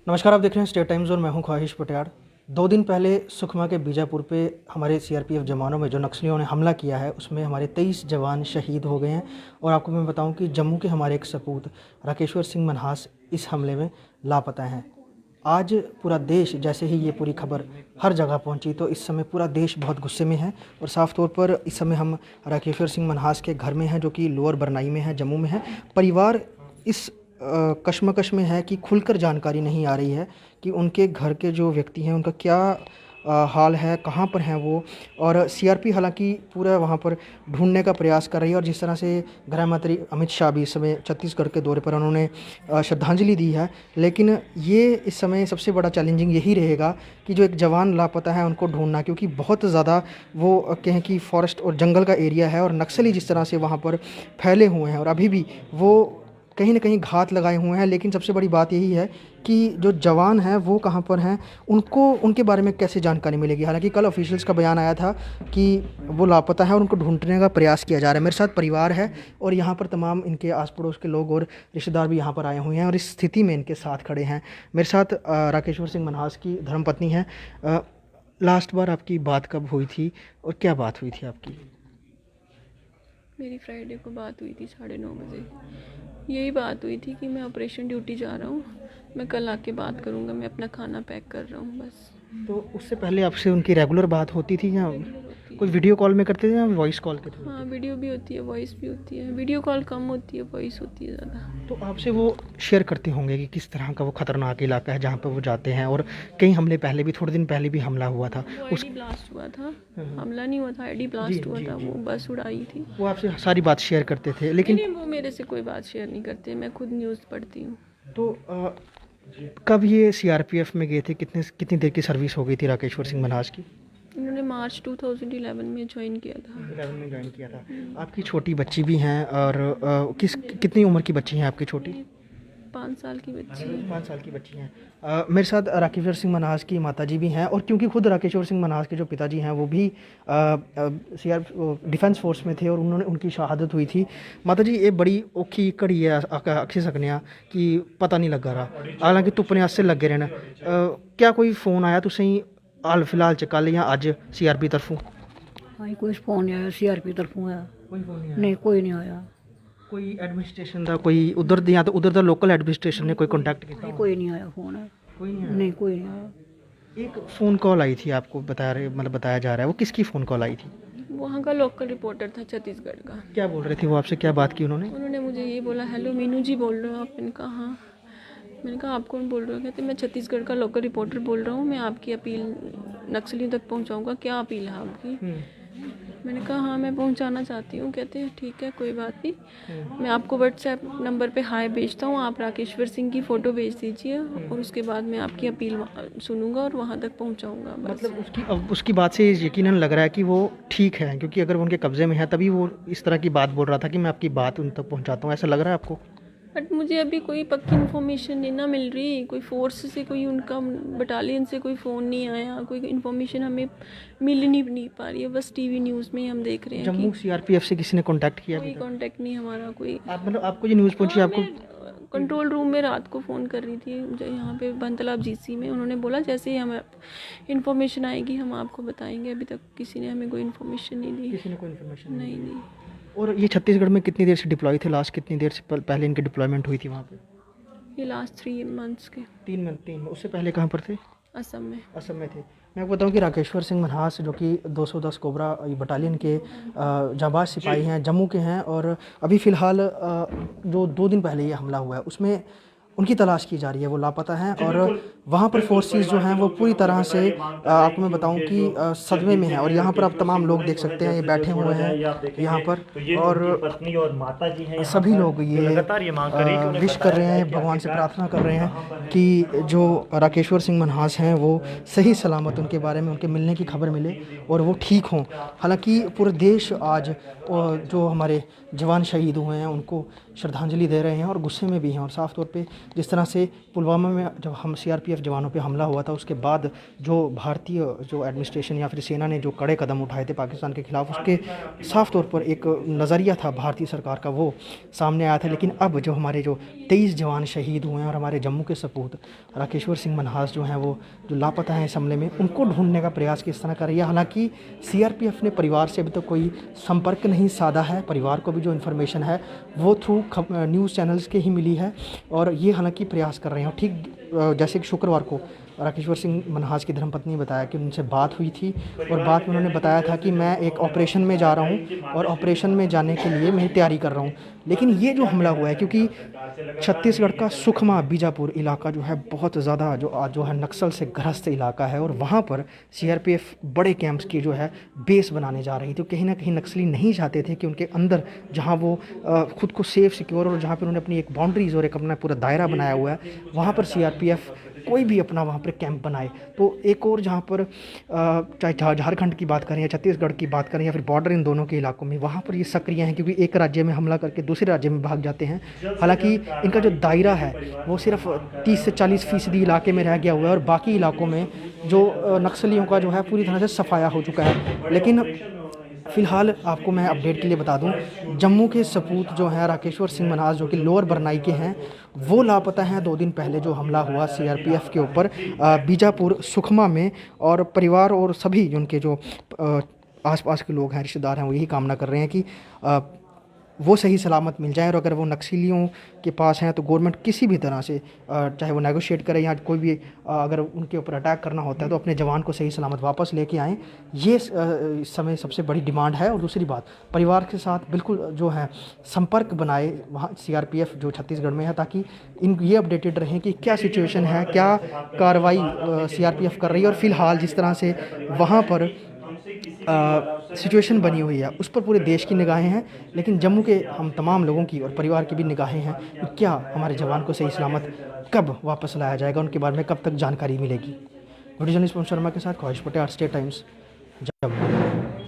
नमस्कार, आप देख रहे हैं स्टेट टाइम्स और मैं हूं ख्वाहिश पटियाड़। 2 दिन पहले सुकमा के बीजापुर पे हमारे सीआरपीएफ जवानों में जो नक्सलियों ने हमला किया है उसमें हमारे 23 जवान शहीद हो गए हैं। और आपको मैं बताऊं कि जम्मू के हमारे एक सपूत राकेश्वर सिंह मनहास इस हमले में लापता हैं। आज पूरा देश, जैसे ही ये पूरी खबर हर जगह पहुंची तो इस समय पूरा देश बहुत गुस्से में है। और साफ़ तौर पर इस समय हम राकेश्वर सिंह मनहास के घर में हैं, जो कि लोअर बरनाई में है, जम्मू में है। परिवार इस कश्मकश में है कि खुलकर जानकारी नहीं आ रही है कि उनके घर के जो व्यक्ति हैं उनका क्या हाल है, कहाँ पर हैं वो। और सीआरपी हालांकि पूरा वहाँ पर ढूंढने का प्रयास कर रही है। और जिस तरह से गृह मंत्री अमित शाह भी इस समय छत्तीसगढ़ के दौरे पर उन्होंने श्रद्धांजलि दी है, लेकिन ये इस समय सबसे बड़ा चैलेंजिंग यही रहेगा कि जो एक जवान लापता है उनको ढूंढना, क्योंकि बहुत ज़्यादा वो कहें कि फॉरेस्ट और जंगल का एरिया है और नक्सली जिस तरह से वहाँ पर फैले हुए हैं और अभी भी वो कहीं न कहीं घात लगाए हुए हैं। लेकिन सबसे बड़ी बात यही है कि जो जवान हैं वो कहाँ पर हैं, उनको उनके बारे में कैसे जानकारी मिलेगी। हालांकि कल ऑफिशियल्स का बयान आया था कि वो लापता है और उनको ढूंढने का प्रयास किया जा रहा है। मेरे साथ परिवार है और यहाँ पर तमाम इनके आस पड़ोस के लोग और रिश्तेदार भी यहाँ पर आए हुए हैं और इस स्थिति में इनके साथ खड़े हैं। मेरे साथ राकेश्वर सिंह मनहास की धर्मपत्नी है। लास्ट बार आपकी बात कब हुई थी और क्या बात हुई थी आपकी? मेरी फ्राइडे को बात हुई थी 9:30 बजे। यही बात हुई थी कि मैं ऑपरेशन ड्यूटी जा रहा हूँ, मैं कल आके बात करूँगा, मैं अपना खाना पैक कर रहा हूँ बस। तो उससे पहले आपसे उनकी रेगुलर बात होती थी या रेगुलर होती कोई है। वीडियो कॉल में करते थे या वॉइस कॉल के थ्रू? हाँ, वीडियो भी होती है, वॉइस भी होती है। वीडियो कॉल कम होती है, वॉइस होती है ज़्यादा। तो आपसे वो शेयर करते होंगे कि किस तरह का वो खतरनाक इलाका है जहाँ पर वो जाते हैं, और कई हमले पहले भी, थोड़े दिन पहले भी हमला हुआ था वो उस। आईडी ब्लास्ट हुआ था, हमला नहीं हुआ था, आईडी ब्लास्ट हुआ जी था, जी, वो बस उड़ाई थी। वो आपसे सारी बात शेयर करते थे, लेकिन नहीं, वो मेरे से कोई बात शेयर नहीं करते, मैं खुद न्यूज़ पढ़ती हूँ। तो कब ये सीआरपीएफ में गए थे? कितनी देर की सर्विस हो गई थी राकेश्वर सिंह मनहास की? इन्होंने मार्च 2011 में ज्वाइन किया था। 11 में ज्वाइन किया था। आपकी छोटी बच्ची भी हैं और कितनी उम्र की बच्ची हैं आपकी छोटी? 5 साल की बच्ची है। 5 साल की बच्ची हैं। मेरे साथ राकेश्वर सिंह मनहास की माताजी भी हैं, और क्योंकि खुद राकेश्वर सिंह मनहास के जो पिताजी हैं वो भी सीआर डिफेंस फोर्स में थे और उनकी शहादत हुई थी। माताजी, ये बड़ी औखी घड़ी है आखी सकने आ कि पता नहीं लगा रहा, हालांकि तुप्पने आस्ते लगे रहना। क्या कोई फ़ोन आया तुसें हाल फिलहाल च कल या अज सीआरपी तरफों? हाँ, कोई फोन नहीं आया सीआरपी तरफों आया। कोई फ़ोन नहीं? नहीं, कोई नहीं आया। कोई एडमिनिस्ट्रेशन का, कोई उधर या तो उधर का लोकल एडमिनिस्ट्रेशन ने कोई कॉन्टैक्ट किया? नहीं, कोई नहीं आया फोन। कोई नहीं आया। नहीं, कोई नहीं आया। एक फ़ोन कॉल आई थी, आपको बताया जा रहा है, वो किसकी फ़ोन कॉल आई थी? वहाँ का लोकल रिपोर्टर था छत्तीसगढ़ का। क्या बोल रहे थे वो आपसे? क्या बात की उन्होंने? उन्होंने मुझे ये बोला, हेलो मीनू जी बोल रहे हो आप? मैंने कहा हाँ। मैंने कहा आप कौन बोल रहे हो? कहते मैं छत्तीसगढ़ का लोकल रिपोर्टर बोल रहा हूँ, मैं आपकी अपील नक्सलियों तक पहुँचाऊँगा, क्या अपील है आपकी? मैंने कहा हाँ, मैं पहुंचाना चाहती हूँ। कहते हैं ठीक है, कोई बात नहीं, मैं आपको व्हाट्सएप नंबर पे हाय भेजता हूँ, आप राकेश्वर सिंह की फ़ोटो भेज दीजिए और उसके बाद मैं आपकी अपील सुनूंगा और वहाँ तक पहुँचाऊँगा बस। मतलब उसकी बात से यकीनन लग रहा है कि वो ठीक है, क्योंकि अगर वो उनके कब्ज़े में है तभी वो इस तरह की बात बोल रहा था कि मैं आपकी बात उन तक पहुंचाता हूँ। ऐसा लग रहा है आपको? बट मुझे अभी कोई पक्की इन्फॉर्मेशन नहीं ना मिल रही, कोई फोर्स से, कोई उनका बटालियन से कोई फ़ोन नहीं आया, कोई इन्फॉर्मेशन हमें मिल नहीं पा रही है। बस टीवी न्यूज़ में ही हम देख रहे हैं जम्मू कि सीआरपीएफ से किसी ने कांटेक्ट किया? कोई कांटेक्ट नहीं हमारा कोई। आप मतलब आपको ये न्यूज़ पहुंची? हाँ, आपको मैं कंट्रोल रूम में रात को फ़ोन कर रही थी जो यहाँ पे बनतलाब जीसी में, उन्होंने बोला जैसे ही हमें इन्फॉर्मेशन आएगी हम आपको बताएंगे। अभी तक किसी ने हमें कोई इन्फॉर्मेशन नहीं दी। किसी ने कोई इन्फॉर्मेशन नहीं दी। और ये छत्तीसगढ़ में कितनी देर से डिप्लॉय थे? लास्ट कितनी देर से पहले इनकी डिप्लॉयमेंट हुई थी वहाँ पे? ये लास्ट 3 मंथ्स के। 3 उससे पहले कहाँ पर थे? असम में। असम में थे। मैं आपको बताऊं कि राकेश्वर सिंह मनहास जो कि 210 कोबरा बटालियन के जांबाज सिपाही हैं, जम्मू के हैं, और अभी फ़िलहाल जो 2 दिन पहले ये हमला हुआ है उसमें उनकी तलाश की जा रही है, वो लापता हैं। और वहाँ पर फोर्सेस जो हैं वो पूरी तरह से आपको मैं बताऊं कि सदमे में है। और यहाँ पर आप तमाम लोग देख सकते हैं, ये बैठे हुए हैं यहाँ पर, और पत्नी और माता जी हैं, सभी लोग ये विश कर रहे हैं, भगवान से प्रार्थना कर रहे हैं कि जो राकेश्वर सिंह मनहास हैं वो सही सलामत, उनके बारे में, उनके मिलने की खबर मिले और वो ठीक हों। हालांकि पूरे देश आज जो हमारे जवान शहीद हुए हैं उनको श्रद्धांजलि दे रहे हैं और गुस्से में भी हैं। और साफ़ तौर पे जिस तरह से पुलवामा में जब हम सीआरपीएफ सीआरपीएफ जवानों पे हमला हुआ था उसके बाद जो भारतीय जो एडमिनिस्ट्रेशन या फिर सेना ने जो कड़े कदम उठाए थे पाकिस्तान के खिलाफ, उसके साफ तौर पर एक नज़रिया था भारतीय सरकार का, वो सामने आया था। लेकिन अब जो हमारे जो 23 जवान शहीद हुए हैं और हमारे जम्मू के सपूत राकेश्वर सिंह मनहास जो हैं वो जो लापता हैं इस हमले में, उनको ढूंढने का प्रयास किस तरह कर रही है। हालांकि सीआरपीएफ ने परिवार से अभी तक कोई संपर्क नहीं साधा है। परिवार को भी जो इन्फॉर्मेशन है वो थ्रू न्यूज़ चैनल्स के ही मिली है और ये हालांकि प्रयास कर रहे हैं। ठीक जैसे कि शुक्रवार को राकेश्वर सिंह मनहास की धर्मपत्नी ने बताया कि उनसे बात हुई थी और बात में उन्होंने बताया था कि मैं एक ऑपरेशन में जा रहा हूं और ऑपरेशन में जाने के लिए मैं तैयारी कर रहा हूं। लेकिन ये जो हमला हुआ है, क्योंकि छत्तीसगढ़ का सुकमा बीजापुर इलाका जो है बहुत ज़्यादा जो है नक्सल से ग्रस्त इलाका है और वहाँ पर सीआरपीएफ बड़े कैंप्स की जो है बेस बनाने जा रही थी। तो कहीं ना कहीं नक्सली नहीं चाहते थे कि उनके अंदर जहाँ वो खुद को सेफ सिक्योर और जहाँ पर उन्होंने अपनी एक बाउंड्रीज़ और एक अपना पूरा दायरा बनाया हुआ है, वहाँ पर सीआरपीएफ कोई भी अपना वहाँ पर कैंप बनाए। तो एक और जहाँ पर चाहे झारखंड की बात करें या छत्तीसगढ़ की बात करें या फिर बॉर्डर इन दोनों के इलाकों में, वहाँ पर ये सक्रिय हैं क्योंकि एक राज्य में हमला करके दूसरे राज्य में भाग जाते हैं। हालांकि इनका जो दायरा है वो सिर्फ 30 से 40% इलाके में रह गया हुआ है और बाकी इलाकों में जो नक्सलियों का जो है पूरी तरह से सफाया हो चुका है। लेकिन फ़िलहाल आपको मैं अपडेट के लिए बता दूं, जम्मू के सपूत जो हैं राकेश्वर सिंह मनहास जो कि लोअर बरनाई के हैं, वो लापता हैं 2 दिन पहले जो हमला हुआ सीआरपीएफ के ऊपर बीजापुर सुकमा में। और परिवार और सभी उनके जो आसपास के लोग हैं, रिश्तेदार हैं, वो यही कामना कर रहे हैं कि वो सही सलामत मिल जाएं। और अगर वो नक्सलियों के पास हैं तो गवर्नमेंट किसी भी तरह से चाहे वो नेगोशिएट करे या कोई भी अगर उनके ऊपर अटैक करना होता है तो अपने जवान को सही सलामत वापस लेके आएँ। ये इस समय सबसे बड़ी डिमांड है। और दूसरी बात, परिवार के साथ बिल्कुल जो है संपर्क बनाए वहाँ सीआरपीएफ जो छत्तीसगढ़ में है, ताकि ये अपडेटेड रहें कि क्या सिचुएशन है, क्या कार्रवाई सीआरपीएफ कर रही है। और फिलहाल जिस तरह से वहाँ पर सिचुएशन बनी हुई है उस पर पूरे देश की निगाहें हैं, लेकिन जम्मू के हम तमाम लोगों की और परिवार की भी निगाहें हैं कि क्या हमारे जवान को सही सलामत कब वापस लाया जाएगा, उनके बारे में कब तक जानकारी मिलेगी। वीडियो जर्नलिस्ट पवन शर्मा के साथ ख्वाहिश पटेल, स्टेट टाइम्स, जम्मू।